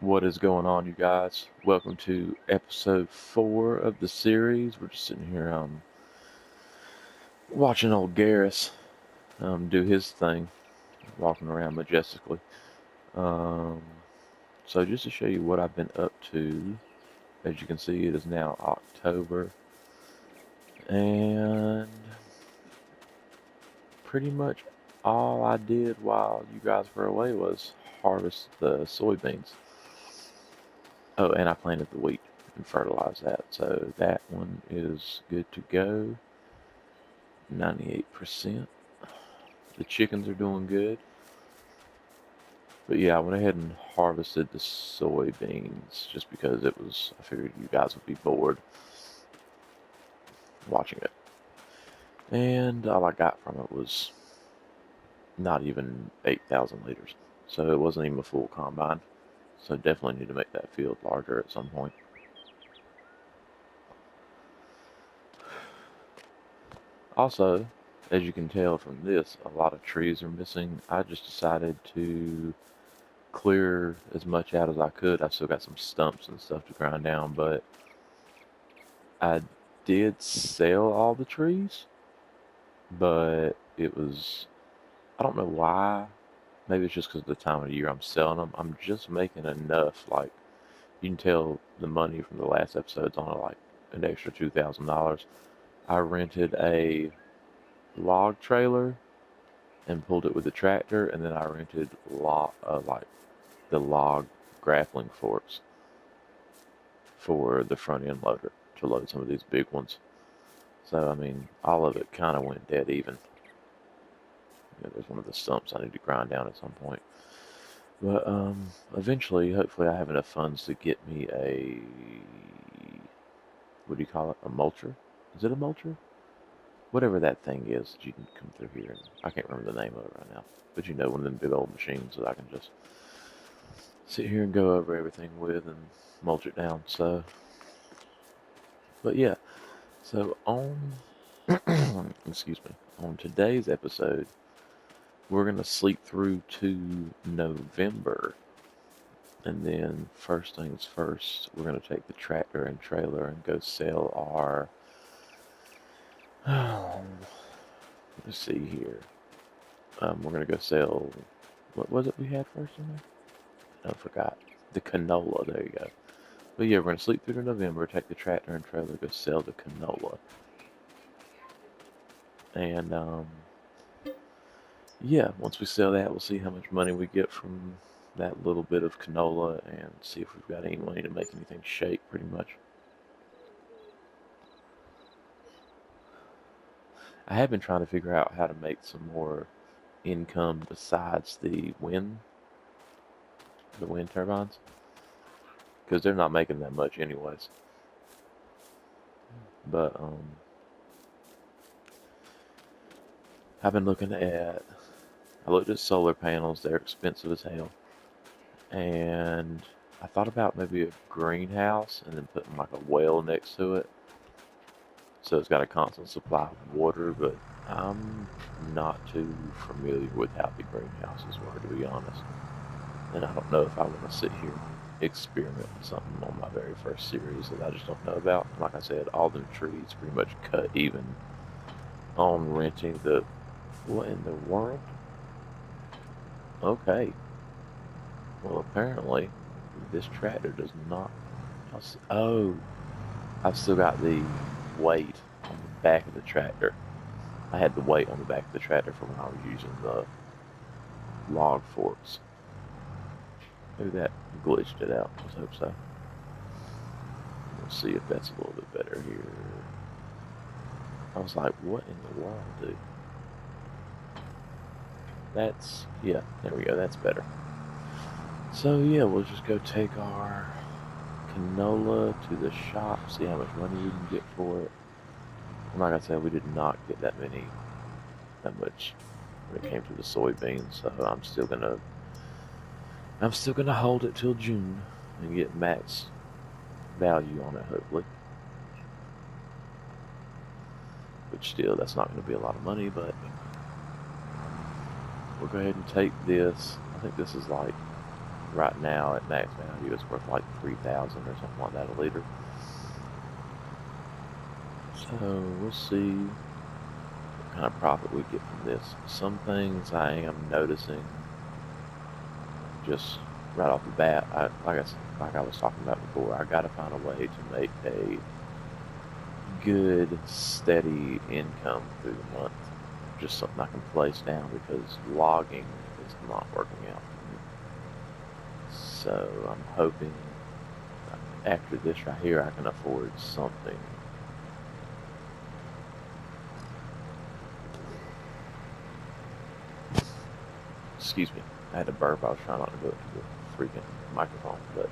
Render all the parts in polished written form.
What is going on, you guys? Welcome to episode 4 of the series. We're just sitting here watching old Garrus do his thing, walking around majestically. Um, so just to show you what I've been up to, as you can see, it is now October, and pretty much all I did while you guys were away was harvest the soybeans. Oh, and I planted the wheat and fertilized that, so that one is good to go. 98%. The chickens are doing good. But yeah, I went ahead and harvested the soybeans just because I figured you guys would be bored watching it. And all I got from it was not even 8,000 liters. So it wasn't even a full combine. So definitely need to make that field larger at some point. Also, as you can tell from this, a lot of trees are missing. I just decided to clear as much out as I could. I still got some stumps and stuff to grind down, but I did sell all the trees, but I don't know why. Maybe it's just because of the time of year I'm selling them. I'm just making enough. Like, you can tell the money from the last episode's on like an extra $2,000. I rented a log trailer and pulled it with a tractor, and then I rented like the log grappling forks for the front end loader to load some of these big ones. So, I mean, all of it kind of went dead even. There's one of the stumps I need to grind down at some point. But eventually, hopefully, I have enough funds to get me what do you call it? A mulcher? Is it a mulcher? Whatever that thing is that you can come through here. And I can't remember the name of it right now. But you know, one of them big old machines that I can just sit here and go over everything with and mulch it down. So, but yeah. So on, excuse me, on today's episode, we're going to sleep through to November. And then, first things first, we're going to take the tractor and trailer and go sell our. Let's see here. We're going to go sell. What was it we had first in there? I forgot. The canola. There you go. But yeah, we're going to sleep through to November, take the tractor and trailer, go sell the canola. And, yeah, once we sell that, we'll see how much money we get from that little bit of canola and see if we've got any money to make anything shake, pretty much. I have been trying to figure out how to make some more income besides the wind turbines, because they're not making that much anyways. But I've been I looked at solar panels. They're expensive as hell, and I thought about maybe a greenhouse and then putting like a well next to it, so it's got a constant supply of water. But I'm not too familiar with how the greenhouses work, to be honest. And I don't know if I want to sit here experiment with something on my very first series that I just don't know about. Like I said, all them trees pretty much cut even on renting the. What in the world? Okay. Well, apparently this tractor does not. Oh, I've still got the weight on the back of the tractor. I had the weight on the back of the tractor from when I was using the log forks. Maybe that glitched it out. Let's hope so. We'll see if that's a little bit better here. I was like, what in the world, dude? Yeah, there we go, that's better. So yeah, we'll just go take our canola to the shop, see how much money we can get for it. And like I said, we did not get that much when it came to the soybeans, so I'm still gonna hold it till June and get max value on it, hopefully. Which still, that's not gonna be a lot of money, but we'll go ahead and take this. I think this is like right now at max value it's worth like 3,000 or something like that a liter. So we'll see what kind of profit we get from this. Some things I am noticing just right off the bat. Like I was talking about before, I got to find a way to make a good, steady income through the month. Just something I can place down because logging is not working out for me. So I'm hoping after this right here, I can afford something. Excuse me, I had to burp. I was trying not to go into the freaking microphone, but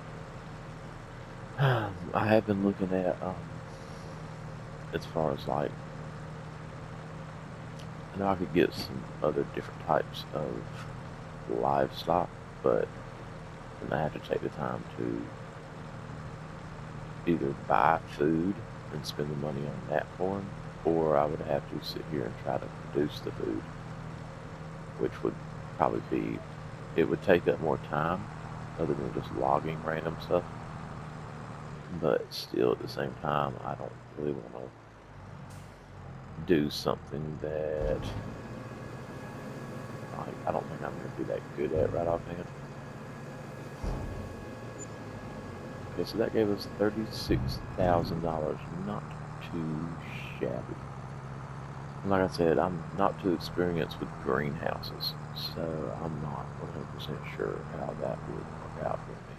I have been looking at as far as like, I know I could get some other different types of livestock, but then I have to take the time to either buy food and spend the money on that for them, or I would have to sit here and try to produce the food, which would probably be, it would take up more time other than just logging random stuff. But still, at the same time, I don't really want to do something that I don't think I'm going to be that good at right offhand. Okay, so that gave us $36,000. Not too shabby. And like I said, I'm not too experienced with greenhouses, so I'm not 100% sure how that would work out for me.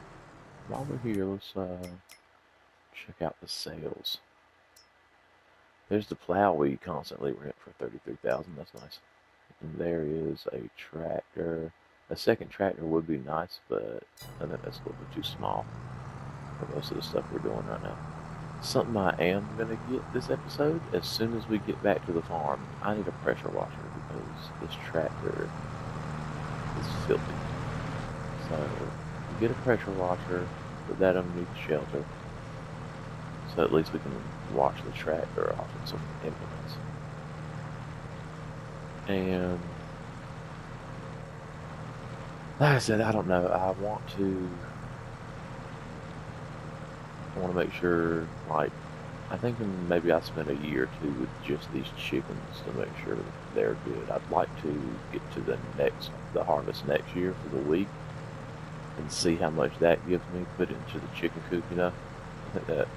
While we're here, let's check out the sales. There's the plow we constantly rent for $33,000. That's nice. And there is a tractor. A second tractor would be nice, but I think that's a little bit too small for most of the stuff we're doing right now. Something I am going to get this episode, as soon as we get back to the farm, I need a pressure washer because this tractor is filthy. So, get a pressure washer, put that underneath the shelter, so at least we can wash the tractor off with some implements. And, like I said, I don't know, I want to make sure, like, I think maybe I spent a year or two with just these chickens to make sure they're good. I'd like to get to the harvest next year for the week and see how much that gives me, put it into the chicken coop, you know. I think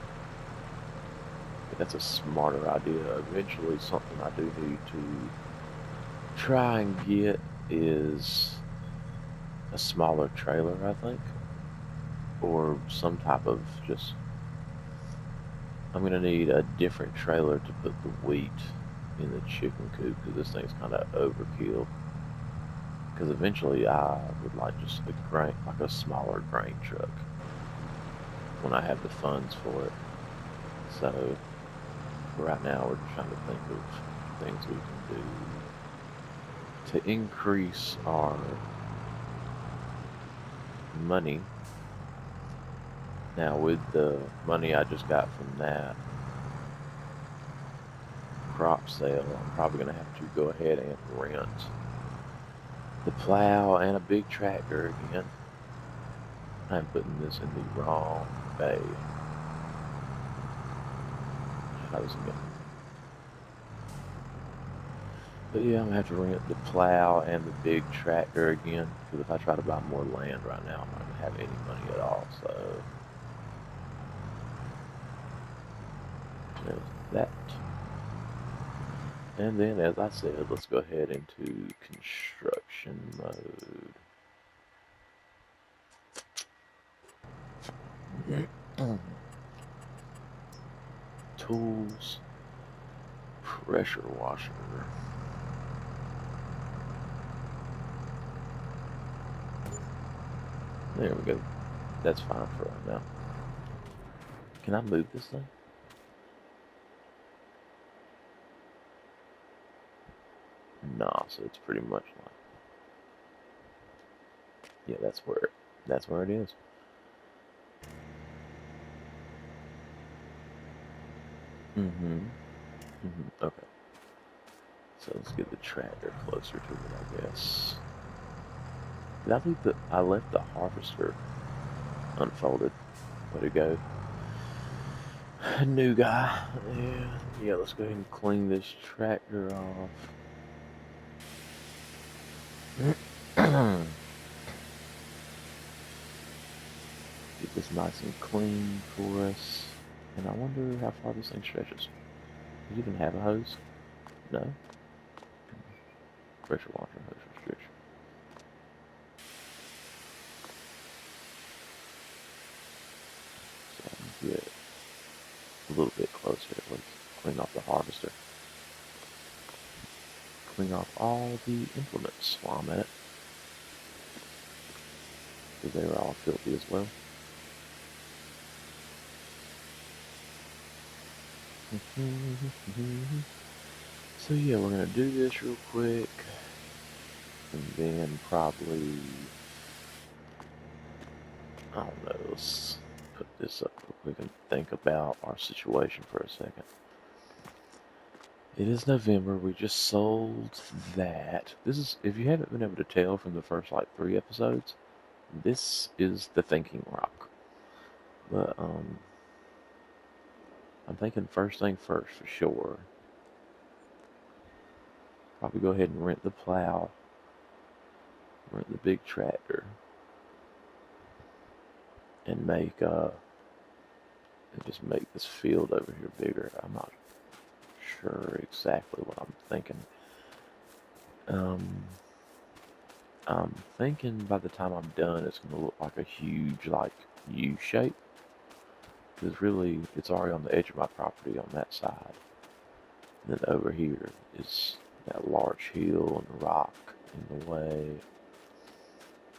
that's a smarter idea. Eventually, something I do need to try and get is a smaller trailer, I think, or some type of just, I'm going to need a different trailer to put the wheat in the chicken coop because this thing's kind of overkill. Because eventually I would like just like a smaller grain truck when I have the funds for it. So right now we're just trying to think of things we can do to increase our money. Now with the money I just got from that crop sale, I'm probably going to have to go ahead and rent the plow and a big tractor again. I'm putting this in the wrong bay. Try this again. But yeah, I'm going to have to rent the plow and the big tractor again, because if I try to buy more land right now, I'm not going to have any money at all, so there's that. And then, as I said, let's go ahead into construction mode. Tools, pressure washer. There we go. That's fine for right now. Can I move this thing? Nah, so it's pretty much like, yeah, that's where it is. Okay. So let's get the tractor closer to it, I guess. Did I leave I left the harvester unfolded. Way to go. New guy. Yeah, let's go ahead and clean this tractor off. Get this nice and clean for us. And I wonder how far this thing stretches. Does it even have a hose? No. Pressure washer hose restriction. So I can get a little bit closer. Let's clean off the harvester. Clean off all the implements while I'm at it. Because they were all filthy as well. So yeah, we're going to do this real quick. And then probably, I don't know, let's put this up real quick and think about our situation for a second. It is November. We just sold that. This is, if you haven't been able to tell from the first like 3 episodes, this is the thinking rock. But I'm thinking first thing first for sure. Probably go ahead and rent the plow, rent the big tractor, and just make this field over here bigger. I'm not sure exactly what I'm thinking. I'm thinking by the time I'm done, it's going to look like a huge, like, U shape. Because really, it's already on the edge of my property on that side. And then over here is that large hill and rock in the way.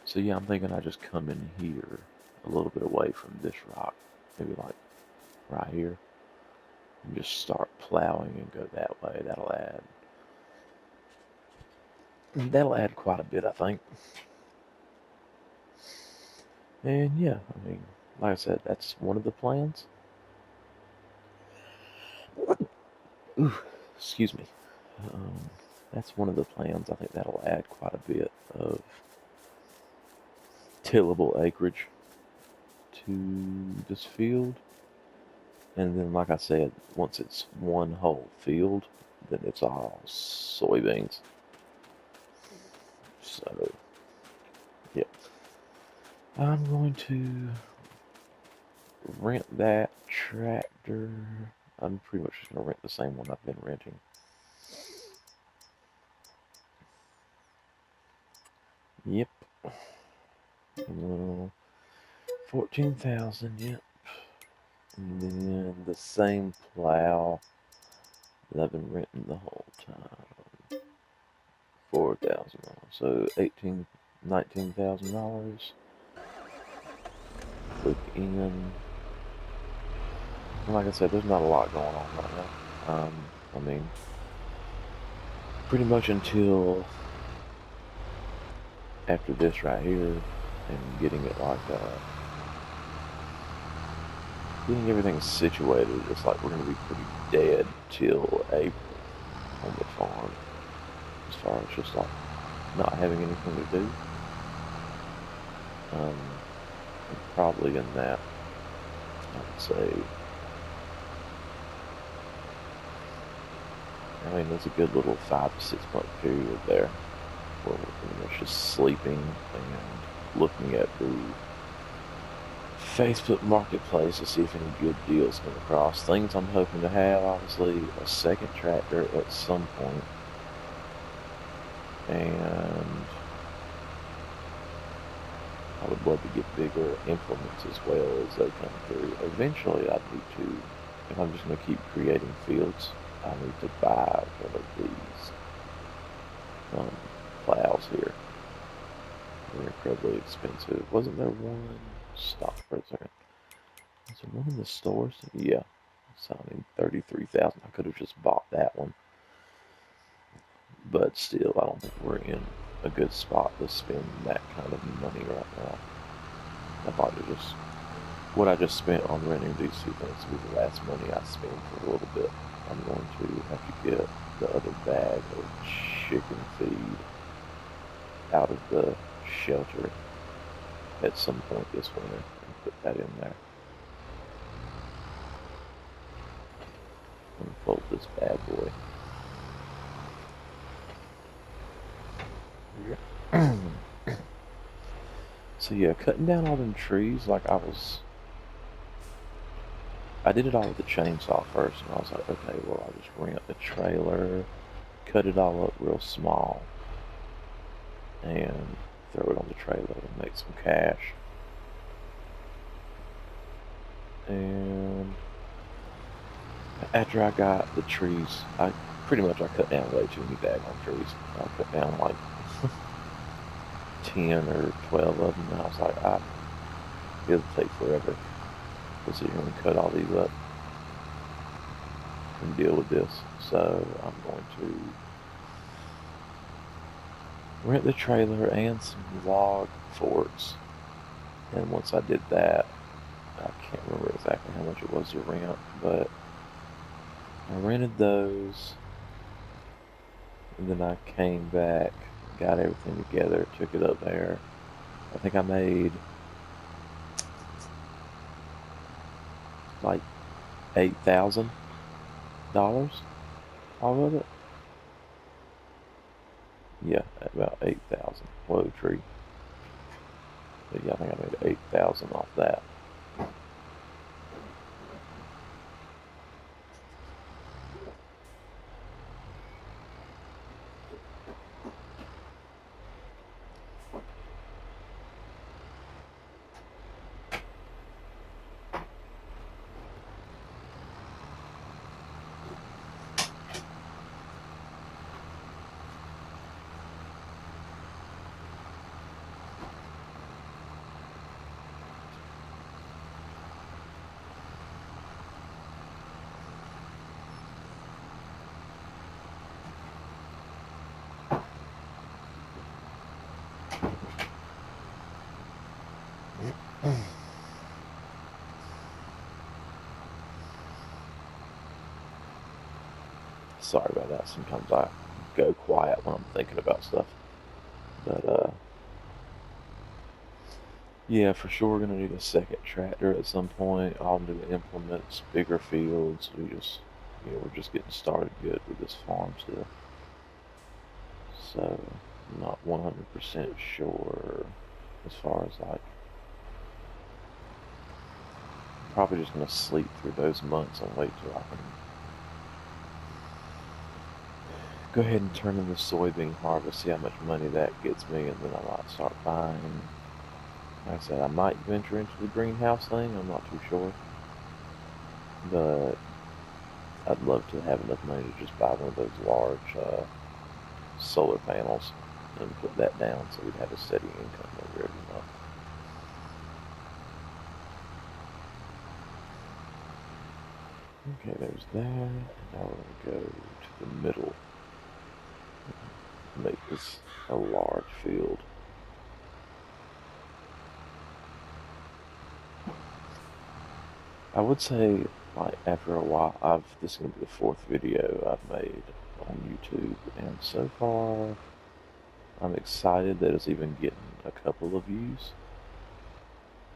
So yeah, I'm thinking I just come in here a little bit away from this rock. Maybe like right here. And just start plowing and go that way. That'll add quite a bit, I think. And yeah, I mean, like I said, that's one of the plans. Ooh, excuse me. That's one of the plans. I think that'll add quite a bit of tillable acreage to this field. And then, like I said, once it's one whole field, then it's all soybeans. So, yeah. I'm going to rent that tractor. I'm pretty much just going to rent the same one I've been renting. Yep. 14,000, yep. And then the same plow that I've been renting the whole time. $4,000. So $19,000. Click in. And like I said, there's not a lot going on right now. I mean, pretty much until after this right here and getting it like getting everything situated. It's like we're going to be pretty dead till April on the farm, as far as just like not having anything to do. Probably in that, I'd say, I mean, there's a good little 5 to 6 month period there where we're pretty much just sleeping and looking at the Facebook Marketplace to see if any good deals come across. Things I'm hoping to have, obviously, a second tractor at some point, and I would love to get bigger implements as well as they come through. Eventually, I need to, if I'm just going to keep creating fields, I need to buy one of these plows here. They're incredibly expensive. Wasn't there one? Stop for a second. Is there one in the stores? Yeah. Sounding 33,000. I could have just bought that one. But still, I don't think we're in a good spot to spend that kind of money right now. I thought it just, what I just spent on renting these 2 things will be the last money I spend for a little bit. I'm going to have to get the other bag of chicken feed out of the shelter at some point this winter and put that in there. Unfold this bad boy. So yeah, cutting down all them trees, like I did it all with the chainsaw first, and I was like, okay, well, I'll just bring up the trailer, cut it all up real small, and throw it on the trailer and make some cash. And after I got the trees, I cut down way too many daggone trees. I cut down like 10 or 12 of them, and I was like, it'll take forever to sit here and cut all these up and deal with this. So I'm going to rent the trailer and some log forks. And once I did that, I can't remember exactly how much it was to rent, but I rented those, and then I came back, got everything together, took it up there. I think I made like $8,000 off of it. Yeah, about 8,000. Whoa, tree. But yeah, I think I made 8,000 off that. Sorry about that. Sometimes I go quiet when I'm thinking about stuff. But, yeah, for sure we're going to need a second tractor at some point. All new implements, bigger fields. We're just getting started good with this farm still. So, I'm not 100% sure as far as like, probably just going to sleep through those months and wait till I can go ahead and turn in the soybean harvest, see how much money that gets me, and then I might start buying. Like I said, I might venture into the greenhouse thing, I'm not too sure. But I'd love to have enough money to just buy one of those large solar panels and put that down so we'd have a steady income every month. Okay, there's that. And now we're going to go to the middle. Make this a large field. I would say, like, after a while, this is going to be the fourth video I've made on YouTube, and so far, I'm excited that it's even getting a couple of views,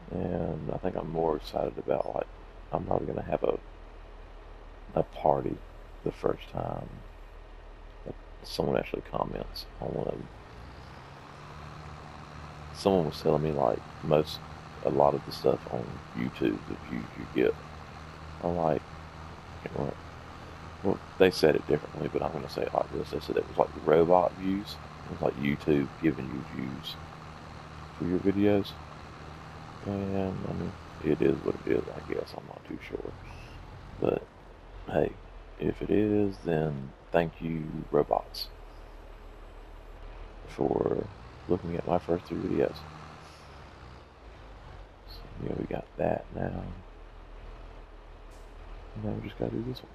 and I think I'm more excited about, like, I'm probably going to have a party the first time that someone actually comments on one of them. Someone was telling me, like, a lot of the stuff on YouTube, the views you get are like, well, they said it differently, but I'm going to say it like this. They said it was like robot views. It was like YouTube giving you views for your videos. And, I mean, it is what it is, I guess. I'm not too sure. But, hey, if it is, then thank you, robots, for looking at my first 3 videos. So, yeah, we got that now. And now we just gotta do this one.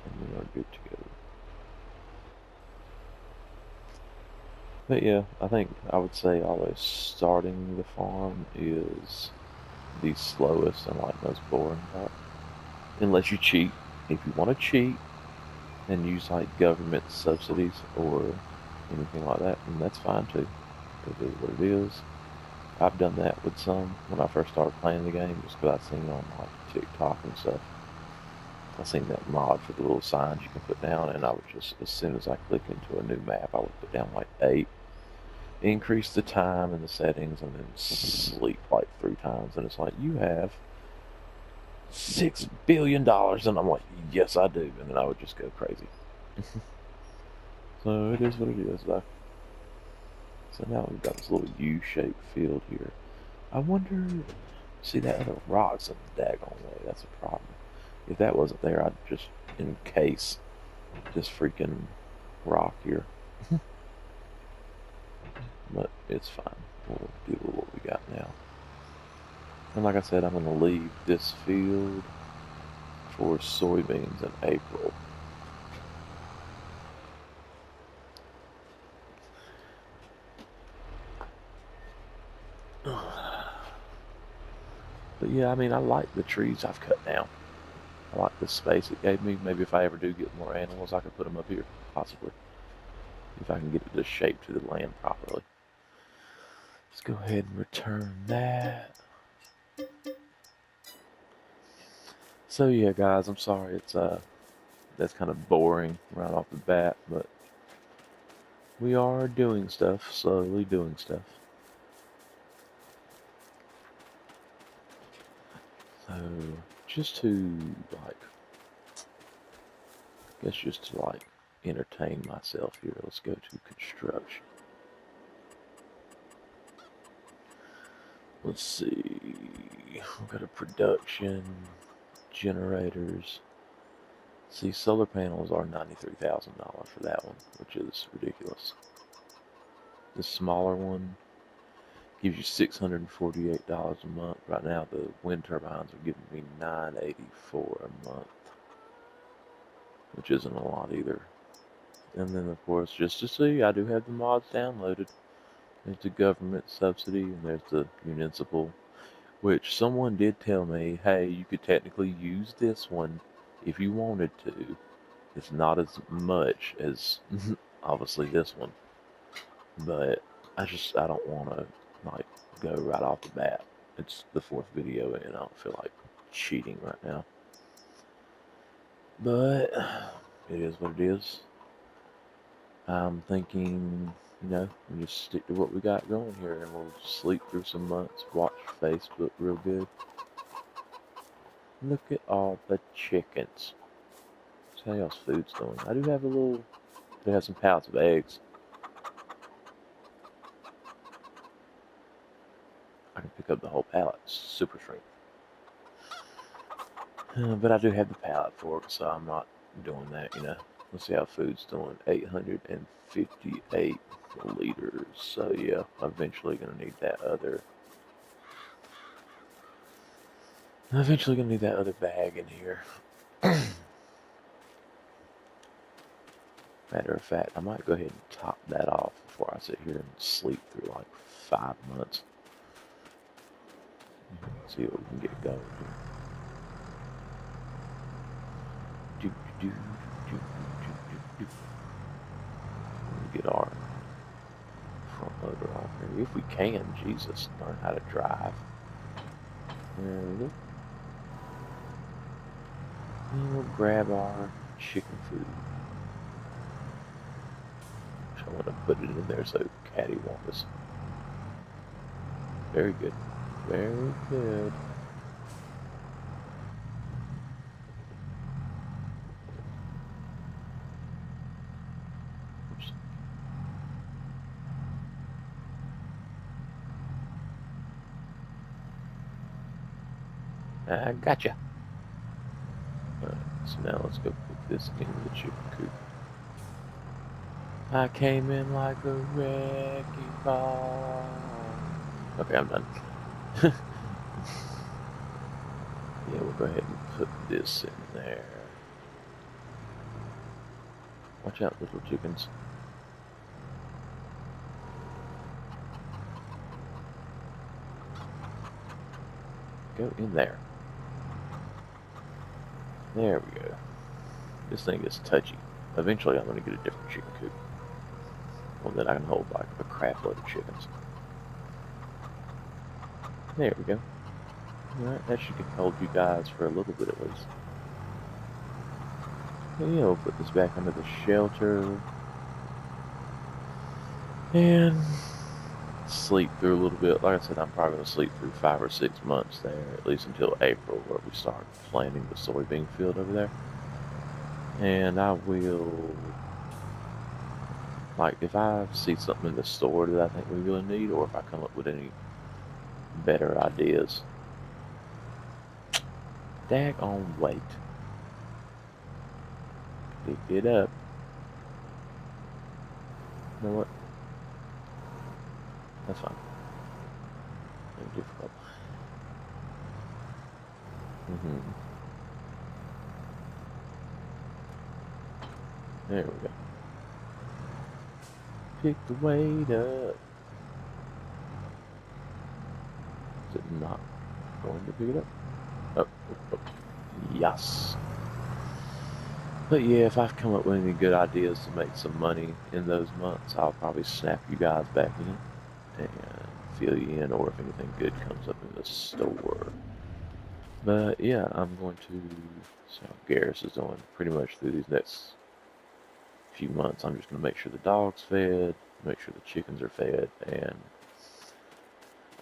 And we are good to go. But yeah, I think I would say always starting the farm is the slowest and like most boring part. Unless you cheat. If you want to cheat and use like government subsidies or anything like that, then that's fine too. It is what it is. I've done that with some when I first started playing the game, just because I seen on like TikTok and stuff. I seen that mod for the little signs you can put down, and I would just, as soon as I click into a new map, I would put down like 8, increase the time and the settings, and then sleep like 3 times. And it's like, you have $6 billion, and I'm like, yes, I do. And then I would just go crazy. So it is what it is, though. So now we've got this little U-shaped field here. I wonder, see that other rock's in the daggone way. That's a problem. If that wasn't there, I'd just encase this freaking rock here. But it's fine. We'll deal with what we got now. And like I said, I'm going to leave this field for soybeans in April. But yeah, I mean, I like the trees I've cut down. I like the space it gave me. Maybe if I ever do get more animals, I could put them up here, possibly. If I can get it to shape to the land properly. Let's go ahead and return that. So yeah, guys, I'm sorry it's that's kind of boring right off the bat, but we are doing stuff, slowly doing stuff. So just to like, I guess just to like entertain myself here, let's go to construction. Let's see, we've got a production, generators. See, solar panels are $93,000 for that one, which is ridiculous. The smaller one gives you $648 a month. Right now, the wind turbines are giving me $984 a month, which isn't a lot either. And then, of course, just to see, I do have the mods downloaded. There's the government subsidy, and there's the municipal, which someone did tell me, hey, you could technically use this one if you wanted to. It's not as much as, obviously, this one. But I don't want to, like, go right off the bat. It's the 4th video, and I don't feel like cheating right now. But it is what it is. I'm thinking, we'll just stick to what we got going here, and we'll sleep through some months, watch Facebook real good. Look at all the chickens. See how y'all's food's doing. I do have some pallets of eggs. I can pick up the whole pallet, super shrink. But I do have the pallet fork, so I'm not doing that, Let's see how food's doing. 858 liters. So yeah, I'm eventually gonna need that other. Bag in here. Matter of fact, I might go ahead and top that off before I sit here and sleep through like 5 months. See what we can get going here. Get our front loader on here. If we can, Jesus, learn how to drive. There we go. And we'll grab our chicken food. I want to put it in there so Caddy won't miss. Very good. Very good. Oops. I gotcha. Alright, so now let's go put this in the chicken coop. I came in like a wrecking ball. Okay, I'm done. Yeah, we'll go ahead and put this in there. Watch out, little chickens. Go in there. There we go. This thing is touchy. Eventually I'm going to get a different chicken coop. one that I can hold like a crap load of chickens. There we go. Alright, that should hold you guys for a little bit at least. Yeah, we'll put this back under the shelter. And sleep through a little bit. Like I said, I'm probably going to sleep through 5 or 6 months there, at least until April, where we start planting the soybean field over there. And I will, like, if I see something in the store that I think we really need, or if I come up with any better ideas. Daggone wait. Pick it up. You know what? That's fine. Very difficult. There we go. Pick the weight up. Is it not going to pick it up? Oh. Yes. But yeah, if I've come up with any good ideas to make some money in those months, I'll probably snap you guys back in and fill you in, or if anything good comes up in the store. But yeah, I'm going to see how Garrus is doing pretty much through these next few months. I'm just going to make sure the dog's fed, make sure the chickens are fed, and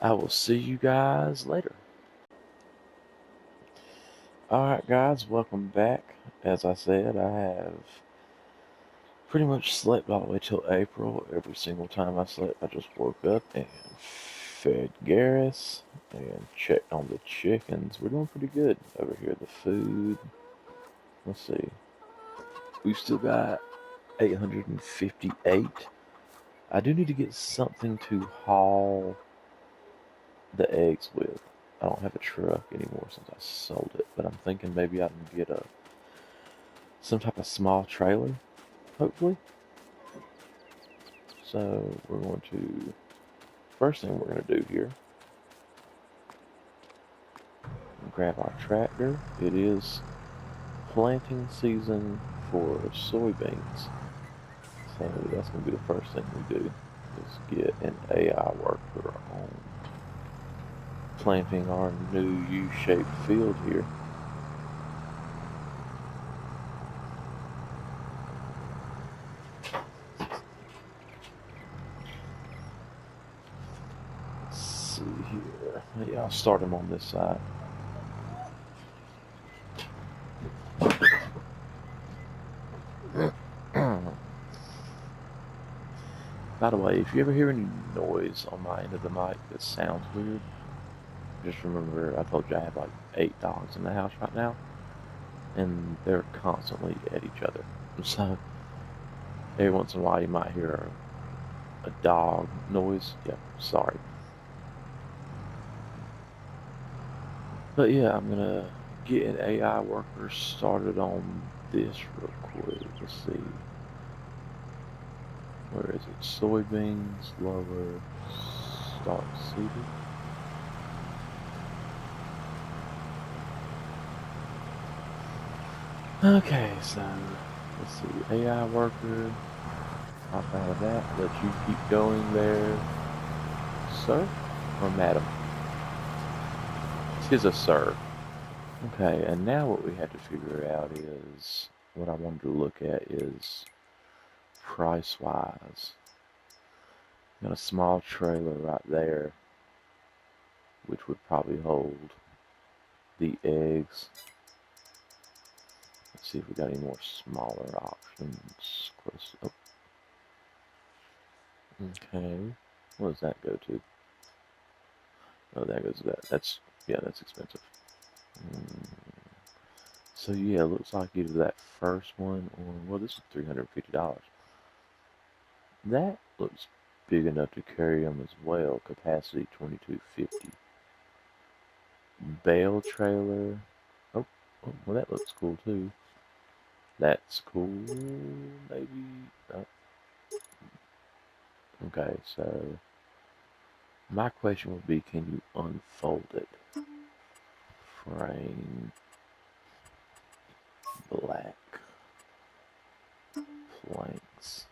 I will see you guys later. Alright guys, welcome back. As I said, I have pretty much slept all the way till April. Every single time I slept, I just woke up and fed Garrus and checked on the chickens. We're doing pretty good over here. The food, let's see, we've still got 858. I do need to get something to haul the eggs with. I don't have a truck anymore since I sold it, but I'm thinking maybe I can get some type of small trailer, hopefully. So we're going to, first thing we're going to do here, grab our tractor. It is planting season for soybeans, so that's going to be the first thing we do, is get an AI worker on planting our new U-shaped field here. Let's see here. Yeah, I'll start him on this side. By the way, if you ever hear any noise on my end of the mic that sounds weird, just remember I told you I have like 8 dogs in the house right now, and they're constantly at each other. So every once in a while you might hear a dog noise. Yeah, sorry. But yeah, I'm gonna get an AI worker started on this real quick. Let's see. Where is it? Soybeans, lower, start seeded. Okay, so let's see. AI worker. Hop out of that. Let you keep going there, sir or madam. Tis a sir. Okay, and now what we have to figure out is, what I wanted to look at is price-wise. Got a small trailer right there, which would probably hold the eggs. Let's see if we got any more smaller options. Close. Oh. Okay, what does that go to? Oh, that goes to that. That's, yeah, that's expensive. So yeah, it looks like either that first one or, well, this is $350. That looks big enough to carry them as well. Capacity 2250. Bale trailer. Oh, well, that looks cool too. That's cool, maybe. Oh. Okay, so my question would be, can you unfold it? Frame black planks.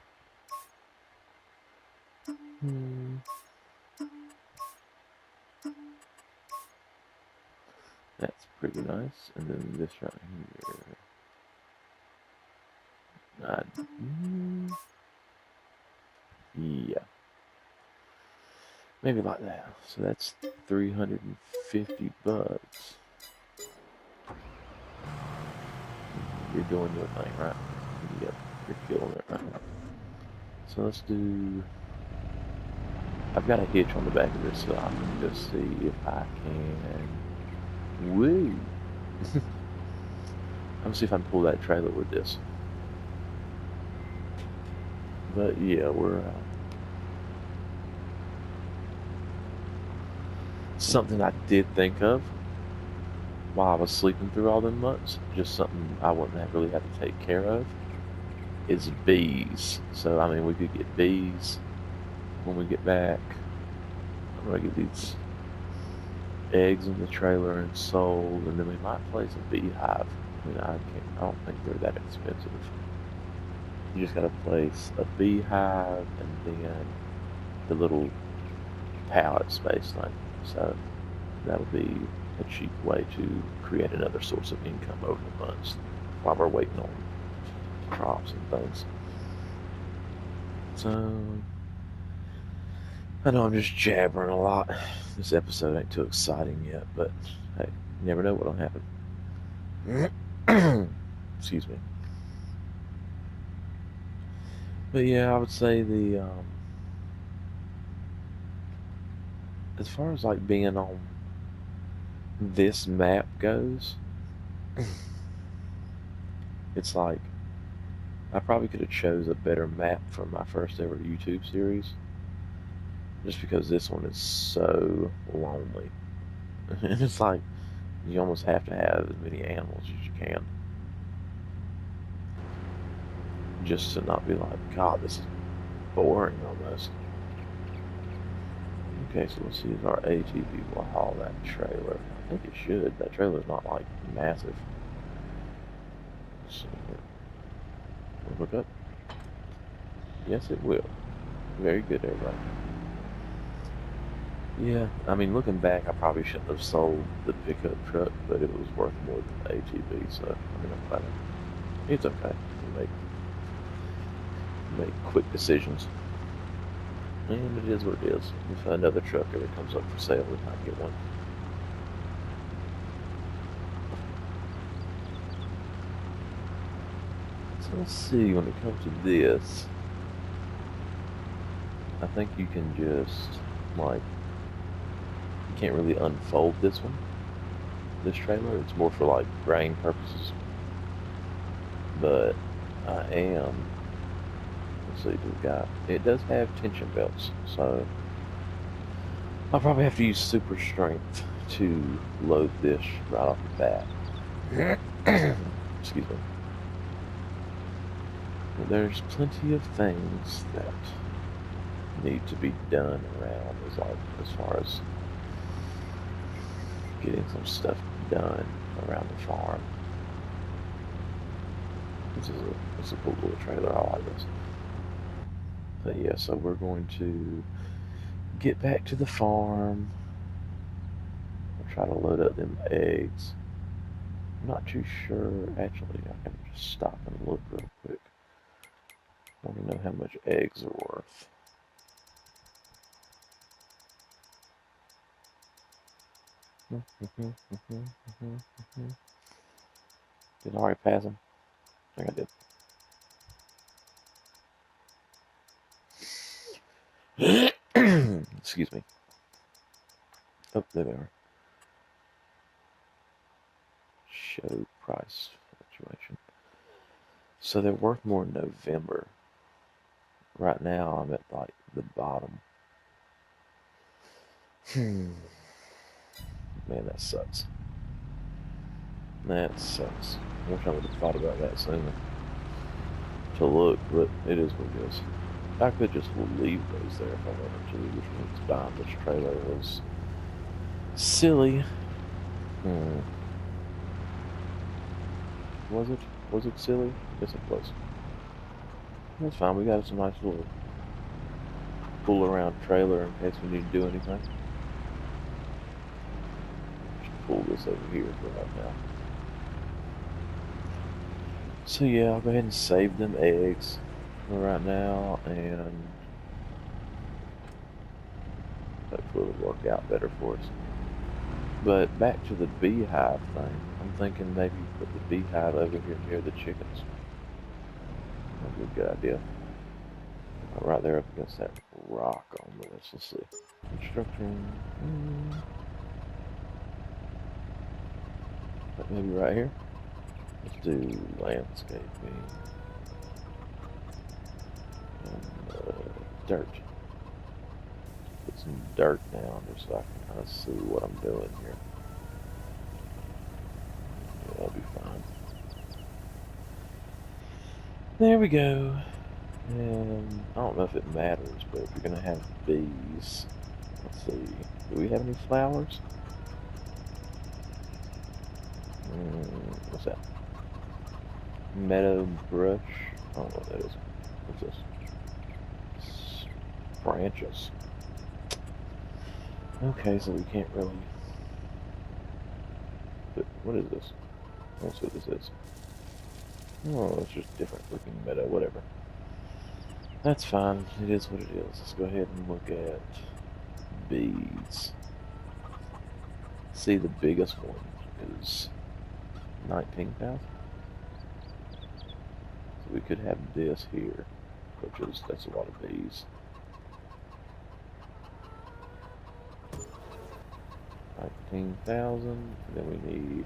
That's pretty nice. And then this right here. Yeah. Maybe like that. So that's 350 bucks. You're doing your thing, right? Yep, you're killing it right now. So let's do... I've got a hitch on the back of this, so I can just see if I can... Woo! I'm gonna see if I can pull that trailer with this. But yeah, we're... something I did think of while I was sleeping through all them months, just something I wouldn't have really had to take care of, is bees. So, I mean, we could get bees when we get back. I'm gonna get these eggs in the trailer and sold, and then we might place a beehive. I mean, I don't think they're that expensive. You just gotta place a beehive and then the little pallet space thing. So that'll be a cheap way to create another source of income over the months while we're waiting on crops and things. So I know I'm just jabbering a lot. This episode ain't too exciting yet, but hey, you never know what'll happen. Excuse me. But yeah, I would say the as far as like being on this map goes, it's like I probably could have chose a better map for my first ever YouTube series, just because this one is so lonely. And it's like you almost have to have as many animals as you can, just to not be like, God, this is boring almost. Okay, so let's see if our ATV will haul that trailer. I think it should. That trailer's not like massive. Let's see here. We'll look up. Yes, it will. Very good, everybody. Yeah, I mean, looking back, I probably shouldn't have sold the pickup truck, but it was worth more than the ATV, so I mean, I'm glad. It's okay. We make quick decisions. And it is what it is. If another truck ever comes up for sale, we might get one. So let's see, when it comes to this, I think you can just, like, you can't really unfold this one, this trailer. It's more for, like, grain purposes. But I am, let's see, it does have tension belts, so I'll probably have to use super strength to load this right off the bat. Excuse me. But there's plenty of things that need to be done around as far as getting some stuff done around the farm. It's a cool little trailer. I like this. But yeah, so we're going to get back to the farm. I'll try to load up them eggs. I'm not too sure. Actually, I can just stop and look real quick. I want to know how much eggs are worth. Did I already pass them? I think I did. Excuse me. Oh, there they are. Show price fluctuation. So they're worth more in November. Right now I'm at like the bottom. Man, that sucks. That sucks. I wish I would have thought about that sooner to look, but it is what it is. I could just leave those there if I wanted to, which means buying this trailer was silly. Was it? Was it silly? Yes, it was. That's fine. We got some nice little pull around trailer in case we need to do anything. Just pull this over here for right now. So yeah, I'll go ahead and save them eggs for right now, and hopefully it'll work out better for us. But back to the beehive thing. I'm thinking maybe put the beehive over here near the chickens. That'd be a good idea. Right there up against that rock on the list. Let's see. Construction. Maybe right here. Let's do landscaping. And dirt. Put some dirt down just so I can kind of see what I'm doing here. Yeah, that'll be fine. There we go. And I don't know if it matters, but if you're going to have bees, let's see. Do we have any flowers? What's that? Meadow brush? I don't know what that is. What's this? Branches. Okay, so we can't really... But what is this? That's what this is. Oh, it's just different looking meadow, whatever. That's fine. It is what it is. Let's go ahead and look at bees. See, the biggest one is 19,000. So we could have this here, that's a lot of bees. 19,000. Then we need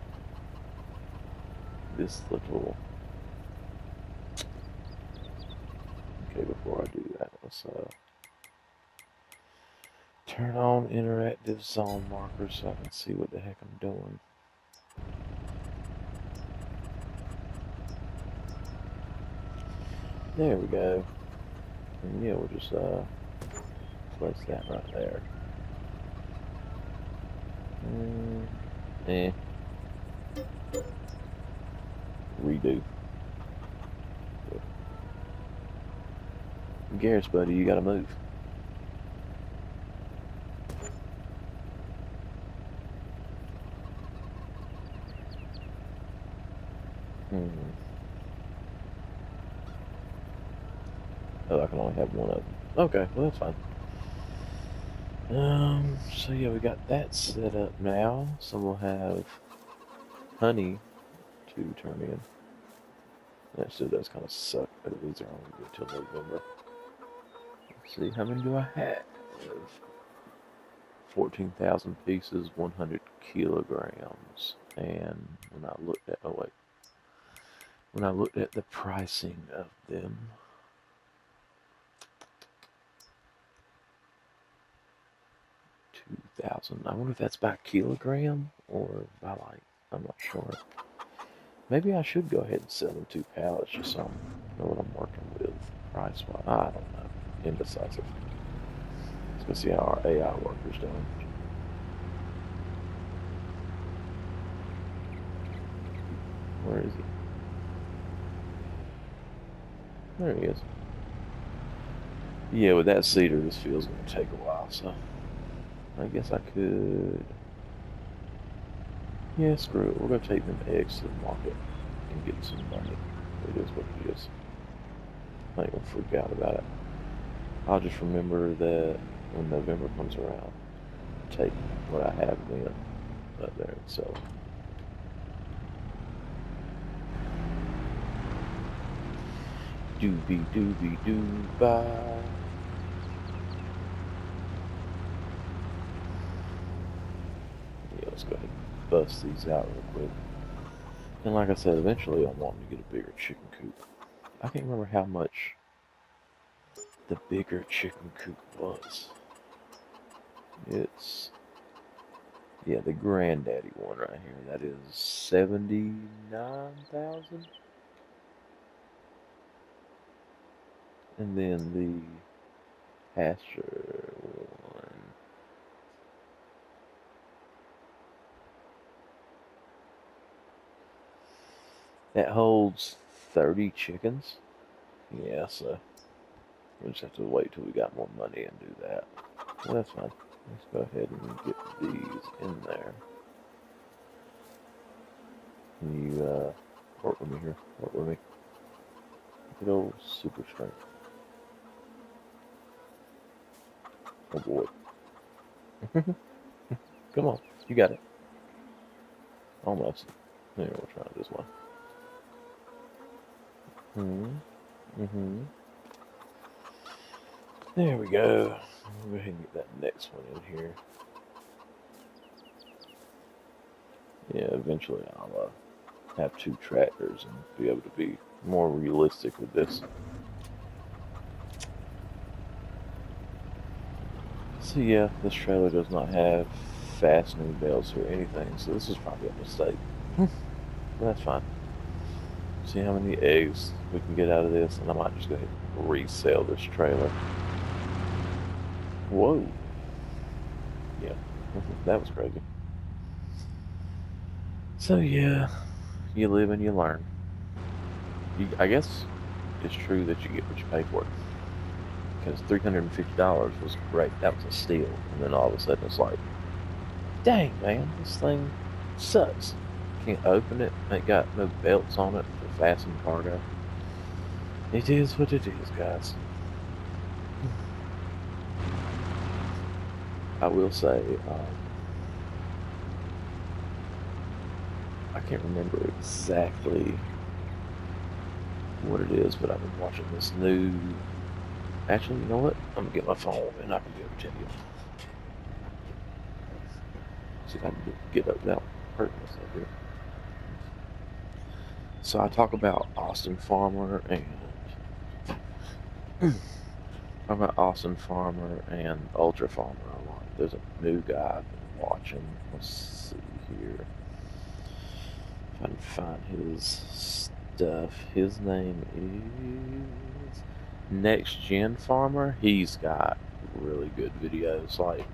this little. Okay, before I do that, let's turn on interactive zone markers so I can see what the heck I'm doing. There we go. And yeah, we'll just place that right there. Redo. Garrus, buddy, you gotta move. Oh, I can only have one of them. Okay, well that's fine. So yeah, we got that set up now. So we'll have honey to turn in. That still does kind of suck, but these are only good till November. Let's see, how many do I have? 14,000 pieces, 100 kilograms. And when I looked at, when I looked at the pricing of them, 2,000. I wonder if that's by kilogram or by I'm not sure. Maybe I should go ahead and sell them 2 pallets just so I know what I'm working with price-wise. I don't know. Indecisive. Let's go see how our AI worker's doing. Where is he? There he is. Yeah, with that cedar, this field's going to take a while, so I guess I could... Yeah, screw it. We're going to take them eggs to the market and get some money. It is what it is. I ain't going to freak out about it. I'll just remember that when November comes around, take what I have then up there and sell it. Doobie doobie doo bye. Yeah, let's go ahead and bust these out real quick. And like I said, eventually I'm wanting to get a bigger chicken coop. I can't remember how much the bigger chicken coop was. It's, yeah, the granddaddy one right here. That is 79,000. And then the pasture one. That holds 30 chickens. Yeah, so We just have to wait till we got more money and do that. Well, that's fine. Let's go ahead and get these in there. Can you work with me here? Work with me. Good old super strength. Oh boy. Come on, you got it. Almost. Here, we'll try this one. There we go. We'll go ahead and get that next one in here. Yeah, eventually I'll have 2 tractors and be able to be more realistic with this. So yeah, this trailer does not have fastening belts or anything, so this is probably a mistake. That's fine. See how many eggs we can get out of this, and I might just go ahead and resell this trailer. Whoa. Yeah, that was crazy. So yeah, you live and you learn. I guess it's true that you get what you pay for. Because $350 was great. That was a steal. And then all of a sudden it's like, dang, man, this thing sucks. Can't open it. Ain't got no belts on it to fasten cargo. It is what it is, guys. I will say, I can't remember exactly what it is, but I've been watching this new... Actually, you know what? I'm going to get my phone and I can be able to tell you. See if I can get up without hurting myself here. So I talk about Austin Farmer and Ultra Farmer a lot. There's a new guy I've been watching. Let's see here. If I can find his stuff. His name is Next Gen Farmer. He's got really good videos. Like,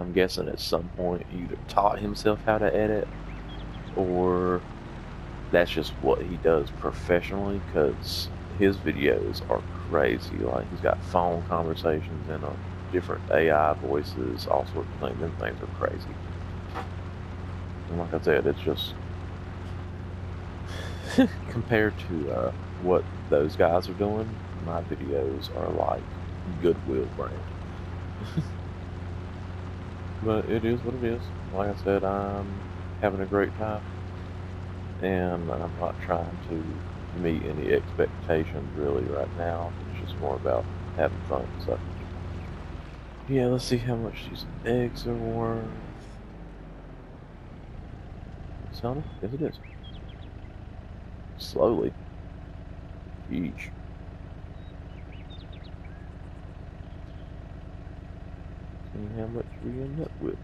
I'm guessing at some point he either taught himself how to edit or that's just what he does professionally, because his videos are crazy. Like, he's got phone conversations and different AI voices, all sorts of things. Them things are crazy. And like I said, it's just compared to what those guys are doing, my videos are like Goodwill brand. But it is what it is. Like I said, I'm having a great time, and I'm not trying to meet any expectations really right now. It's just more about having fun. So yeah, let's see how much these eggs are worth. Sony? Yes, it is. Slowly. Each. See how much we end up with.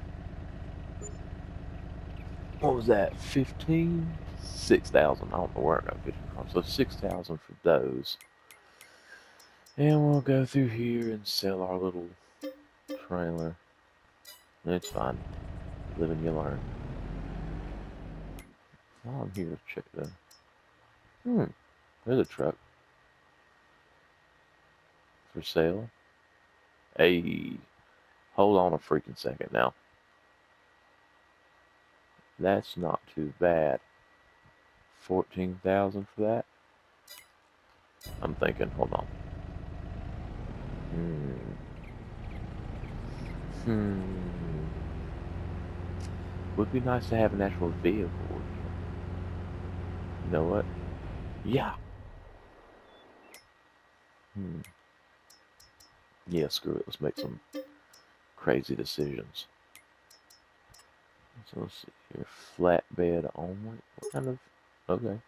What was that? 15? 6,000. I don't know where I got 15 from. So 6,000 for those. And we'll go through here and sell our little trailer. It's fine. Live and you learn. While I'm here, check the... There's a truck. For sale. Hey, hold on a freaking second now. That's not too bad. 14,000 for that? I'm thinking, hold on. Would be nice to have an actual vehicle. You know what? Yeah. Yeah, screw it. Let's make some crazy decisions. So let's see here. Flatbed only. What kind of... Okay.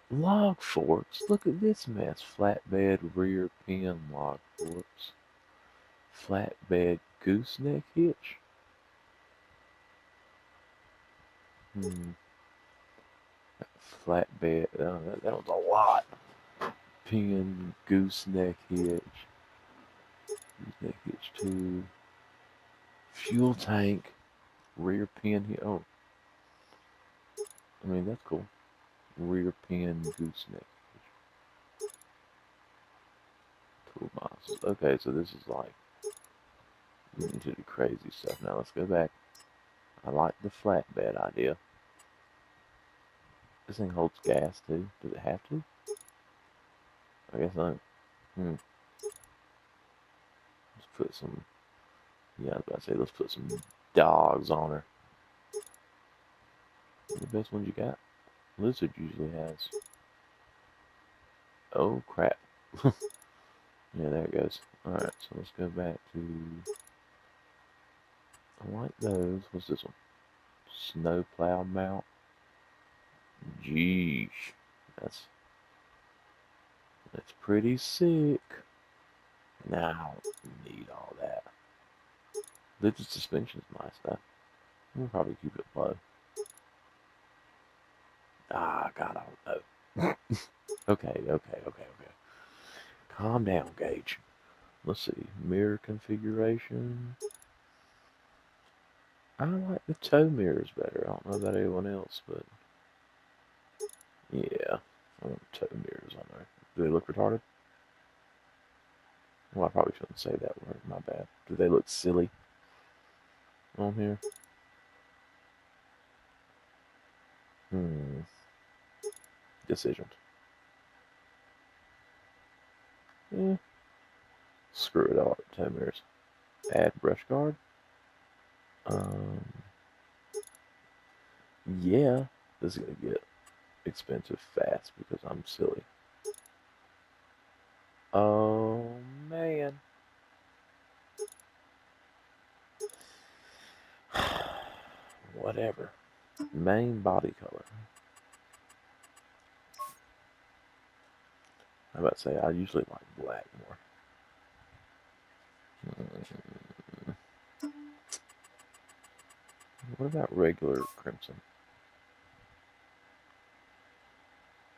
Log forks. Look at this mess. Flatbed rear pin log forks. Flatbed gooseneck hitch. Flatbed. That was a lot. Pin gooseneck hitch. Gooseneck hitch 2. Fuel tank. Rear pin here. Oh. I mean, that's cool. Rear pin gooseneck. toolboxes. Okay, so this is like getting to the crazy stuff. Now let's go back. I like the flatbed idea. This thing holds gas too. Does it have to? I guess not. Let's put some. Yeah, I was about to say, let's put some dogs on her. The best ones you got? Lizard usually has. Oh crap. Yeah, there it goes. Alright, so let's go back to. I like those. What's this one? Snowplow mount. Jeez. That's pretty sick. Now, I don't need all that. Lizard suspension's nice though. We'll probably keep it low. Ah, God, I don't know. Okay. Calm down, Gage. Let's see. Mirror configuration. I like the toe mirrors better. I don't know about anyone else, but yeah. I want toe mirrors on there. Do they look retarded? Well, I probably shouldn't say that word. My bad. Do they look silly on here? Decisions. Yeah. Screw it all. Toe mirrors. Add brush guard. Yeah. This is gonna get expensive fast because I'm silly. Oh man. Whatever. Main body color. I about to say I usually like black more. What about regular crimson?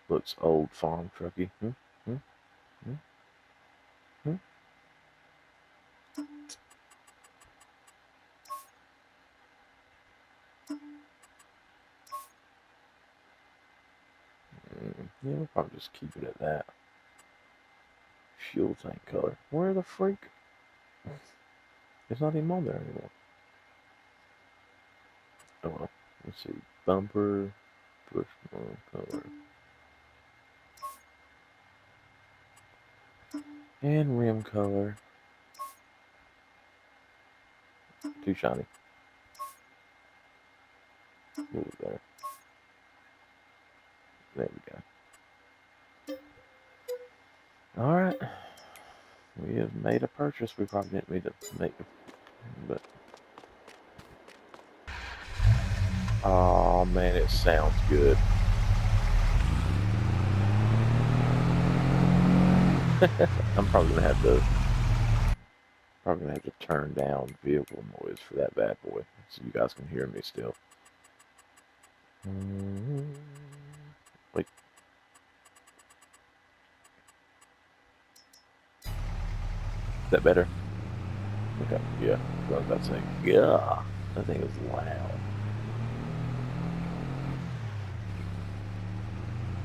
Looks old farm trucky. Yeah, we'll probably just keep it at that. Fuel tank color. Where the freak? It's not even on there anymore. Oh well. Let's see. Bumper. Push color. And rim color. Too shiny. Move it there. There we go. Alright. We have made a purchase. We probably didn't need to make it. But. Oh man, it sounds good. I'm probably gonna have to turn down vehicle noise for that bad boy, so you guys can hear me still. Wait. Is that better? Okay, yeah. I was about to say, yeah. That thing is loud.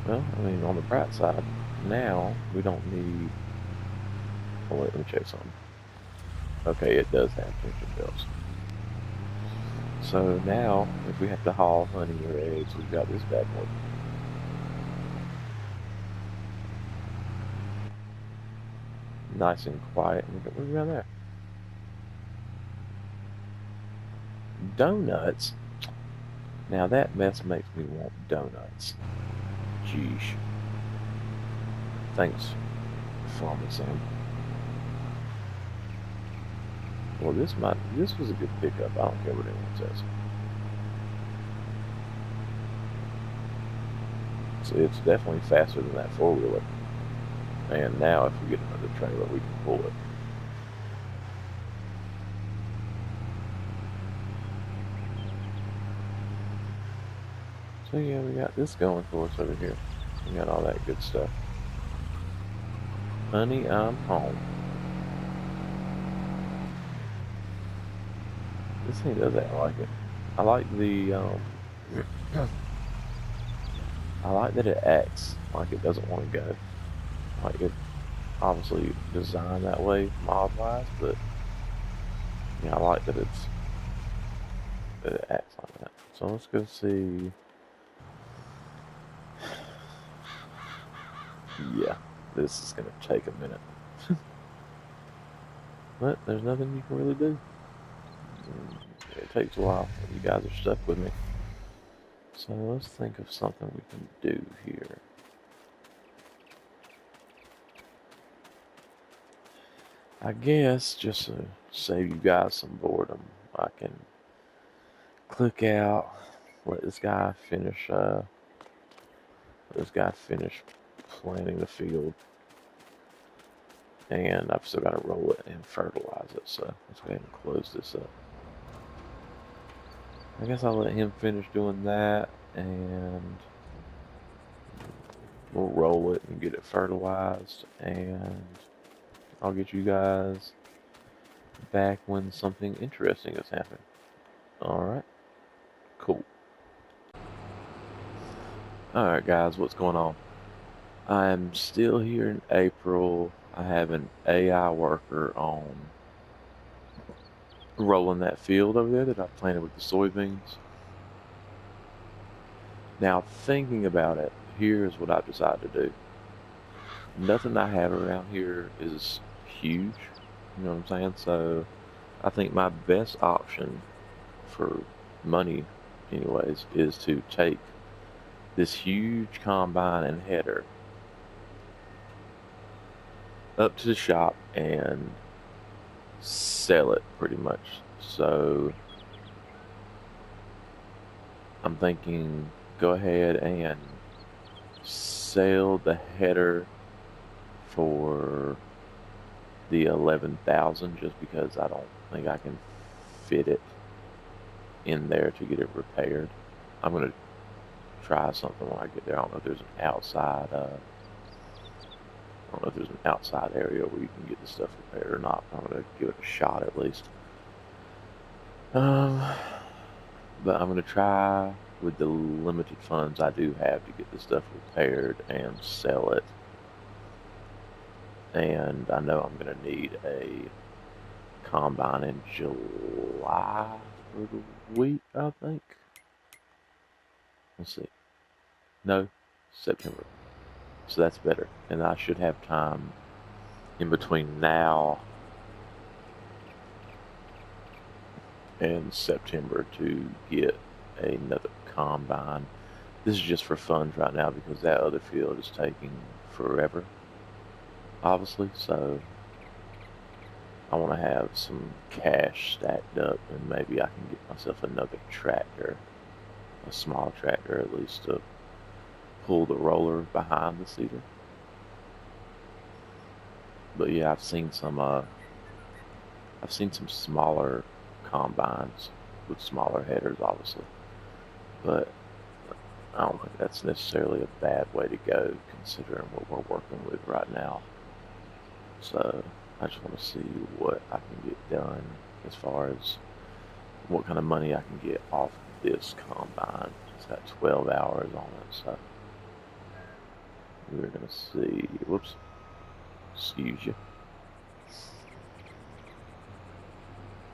Well, I mean, on the bright side, now we don't need. Oh, wait, let me check something. Okay, it does have tension belts. So now, if we have to haul honey or eggs, we've got this bad boy. Nice and quiet. What do we got there? Donuts? Now that mess makes me want donuts. Jeez. Thanks, Farmer Sam. Well, this was a good pickup. I don't care what anyone says. So it's definitely faster than that four-wheeler. And now if we get another trailer, we can pull it. So yeah, we got this going for us over here. We got all that good stuff. Honey, I'm home. This thing does act like it. I like the I like that it acts like it doesn't want to go. Like it obviously designed that way mod-wise, but yeah, I like that it acts like that. So let's go see. Yeah, this is gonna take a minute, but there's nothing you can really do. It takes a while. You guys are stuck with me. So let's think of something we can do here. I guess just to save you guys some boredom, I can click out, let this guy finish. Let this guy finish planting the field, and I've still got to roll it and fertilize it. So let's go ahead and close this up. I guess I'll let him finish doing that, and we'll roll it and get it fertilized, and I'll get you guys back when something interesting has happened. Alright, cool. Alright guys, what's going on? I'm still here in April. I have an AI worker on rolling that field over there that I planted with the soybeans. Now, thinking about it, here's what I've decided to do. Nothing I have around here is huge, you know what I'm saying? So I think my best option for money, anyways, is to take this huge combine and header up to the shop and sell it pretty much. So I'm thinking go ahead and sell the header for the 11,000 just because I don't think I can fit it in there to get it repaired. I'm gonna try something when I get there. I don't know if there's an outside area where you can get the stuff repaired or not. I'm gonna give it a shot at least. But I'm gonna try with the limited funds I do have to get the stuff repaired and sell it. And I know I'm gonna need a combine in July for the week, I think. Let's see. No, September. So that's better. And I should have time in between now and September to get another combine. This is just for funds right now because that other field is taking forever, obviously. So I want to have some cash stacked up and maybe I can get myself another tractor, a small tractor at least, to pull the roller behind the seeder. But yeah, I've seen some smaller combines with smaller headers, obviously. But I don't think that's necessarily a bad way to go, considering what we're working with right now. So I just want to see what I can get done as far as what kind of money I can get off this combine. It's got 12 hours on it, so we're gonna see. Whoops, excuse you.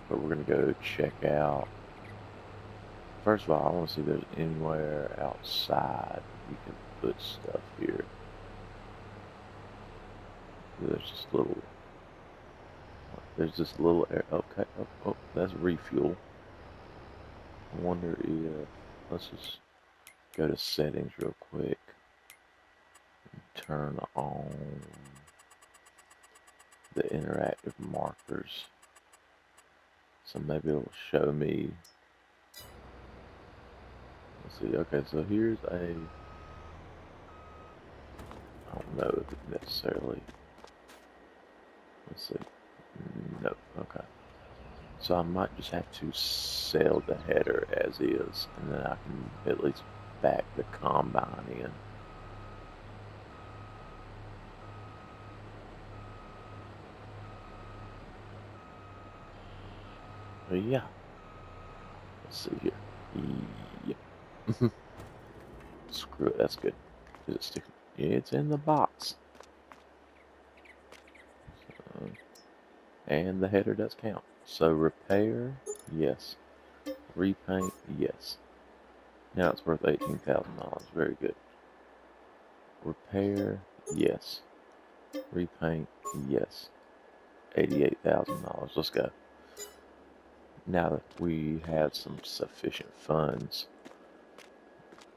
But we're gonna go check out. First of all, I want to see if there's anywhere outside we can put stuff here. There's this little air. Okay, oh, that's refuel. I wonder if, let's just go to settings real quick and turn on the interactive markers. So maybe it'll show me. Let's see, okay, so here's I don't know if it necessarily, let's see, no, okay. So I might just have to sell the header as is, and then I can at least back the combine in. But yeah, let's see here. Yep. Screw it, that's good. Is it sticking? Yeah, it's in the box. And the header does count. So repair, yes. Repaint, yes. Now it's worth $18,000. Very good. Repair, yes. Repaint, yes. $88,000. Let's go. Now that we have some sufficient funds,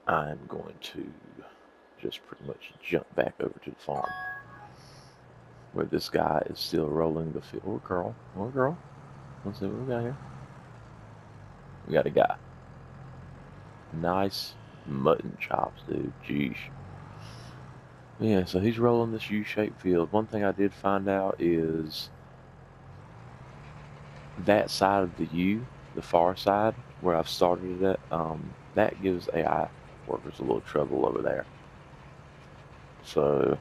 I'm going to just pretty much jump back over to the farm where this guy is still rolling the field. Or girl. Or girl. Let's see what we got here. We got a guy. Nice mutton chops, dude. Jeez. Yeah, so he's rolling this U-shaped field. One thing I did find out is that side of the U, the far side where I've started it at, that gives AI workers a little trouble over there. So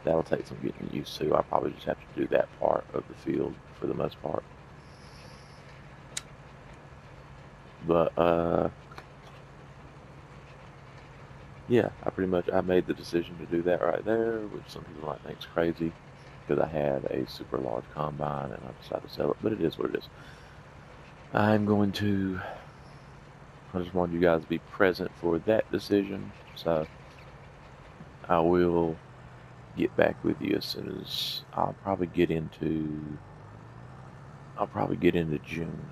that'll take some getting used to. I probably just have to do that part of the field for the most part. But yeah, I made the decision to do that right there, which some people might think is crazy because I had a super large combine and I decided to sell it, but it is what it is. I just wanted you guys to be present for that decision, so I will get back with you as soon as I'll probably get into June.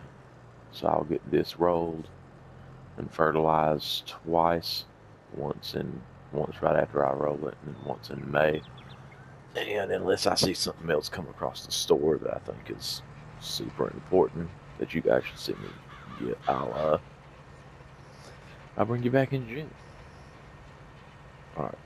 So I'll get this rolled and fertilized twice, once right after I roll it, and once in May. And unless I see something else come across the store that I think is super important that you guys should see me get, I'll bring you back in June. All right.